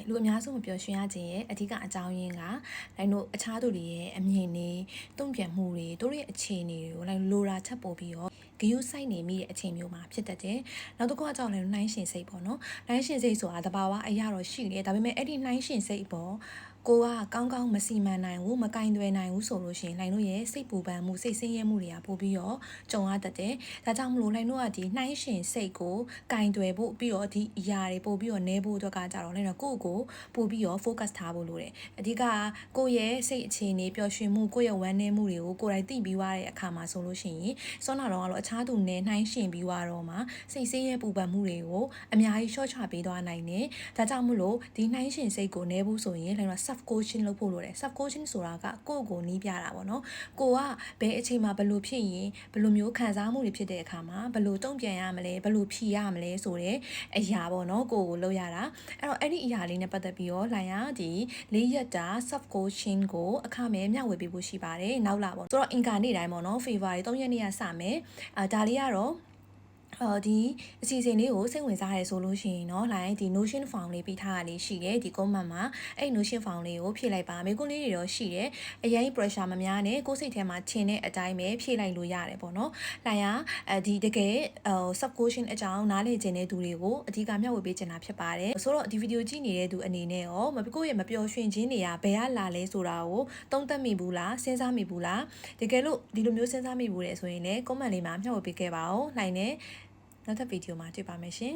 လူအများစုမပြောရှင်ရခြင်းရဲ့အဓိကအကြောင်းရင်းကလိုက်တို့အခြားသူတွေရဲ့အမြင်တွေတုံ့ပြန်မှုတွေတို့ရဲ့အခြေအနေတွေကိုလိုက်လိုရာချက်ပို့ပြီးတော့ဂယုစိုက်နေမိတဲ့အချိန်မျိုးမှာဖြစ်တတ်တယ်။နောက်တစ်ခုကကြောင့်လည်းနှိုင်းရှင်စိတ်ပေါ့နော်။နှိုင်းရှင်စိတ်ဆိုတာတဘာဝအရာတော့ရှိတယ်။ဒါပေမဲ့အဲ့ဒီနှိုင်းရှင်စိတ်ပေါ့ကိုကကောင်းကောင်းမစီမံနိုင်ဘူးမကင်သွယ်နိုင်ဘူးဆိုလို့ရှိရင်လိုင်တို့ရဲ့စိတ်ပူပန်မှုစိတ်ဆင်းရဲမှုတွေကပို့ပြီးတော့ကြုံရတတ်တယ်။ဒါကြောင့်မလို့လိုင်တို့ကဒီနှိုင်းရှင်စိတ်ကိုကင်သွယ်ဖို့ပြီးတော့ဒီအရာတွေပို့ပြီးတော့နဲဖို့အတွက်ကကြတော့လိုင်တော့ကိုယ့်ကိုပို့ပြီးတော့ focus ထားဖို့လိုတယ်။အဓိကကိုယ့်ရဲ့စိတ်အခြေအနေပျော်ရွှင်မှုကိုယ့်ရဲ့ဝမ်းနည်းမှုတွေကိုကိုယ်တိုင်သိပြီးွားတဲ့အခါမှာဆိုလို့ရှိရင်စောနာတော့ကတော့အခြားသူနဲ့နှိုင်းရှင်ပြီးွားတော့မှစိတ်ဆင်းရဲပူပန်မှုတွေကိုအများကြီး short ချပေးသွားနိုင်တယ်။ဒါကြောင့်မလို့ဒီနှိုင်းရှင်စိတ်ကိုနဲဖို့ဆိုရင်လိုင်တော့ self coaching လုပ်ဖို့လိုတယ် self coaching ဆိုတာကကိုယ့်ကိုနီးပြတာပေါ့နော်ကိုကဘယ်အချိန်မှာဘယ်လိုဖြစ်ရင်ဘယ်လိုမျိုးခံစားမှုတွေဖြစ်တဲ့အခါမှာဘယ်လိုတုံ့ပြန်ရမလဲဘယ်လိုဖြေရမလဲဆိုတဲ့အရာပေါ့နော်ကိုလုပ်ရတာအဲ့တော့အဲ့ဒီအရာလေးနဲ့ပတ်သက်ပြီးတော့လိုင်ရဒီ၄ရက်တာ self coaching ကိုအခမဲ့မျှဝေပေးဖို့ရှိပါတယ်နောက်လာပေါ့ဆိုတော့အင်ကာနေ့တိုင်းပေါ့နော် February 3ရက်နေ့ကစမယ်ဒါလေးကတော့ဒီအစီအစဉ်လေးကိုစိတ်ဝင်စားရဲဆိုလို့ရှိရင်เนาะလိုက်ဒီ Notion form လေးပေးထားတာလေးရှိတယ်ဒီ comment မှာအဲ့ Notion form လေးကိုဖြည့်လိုက်ပါမေးခွန်းလေးတွေတော့ရှိတယ်အရင် pressure မများနဲ့ကိုယ်စိတ်ထဲမှာထင်တဲ့အတိုင်းပဲဖြည့်လိုက်လို့ရတယ်ပေါ့နော်လိုက်ရဒီတကယ်sub question အကြောင်းနားလည်ခြင်းတဲ့သူတွေကိုအဓိကမျှဝေပေးချင်တာဖြစ်ပါတယ်ဆိုတော့ဒီ video ကြည့်နေတဲ့သူအနေနဲ့ရောကိုယ့်ရဲ့မပျော်ရွှင်ခြင်းတွေကဘယ်ကလာလဲဆိုတာကိုသုံးသပ်မိဘူးလားစဉ်းစားမိဘူးလားတကယ်လို့ဒီလိုမျိုးစဉ်းစားမိဘူးလေဆိုရင်လည်း comment လေးမှာမျှဝေပေးခဲ့ပါဦးလိုက်နဲ့နောက်ထပ်ဗီဒီယိုမှာတွေ့ပါမယ်ရှင်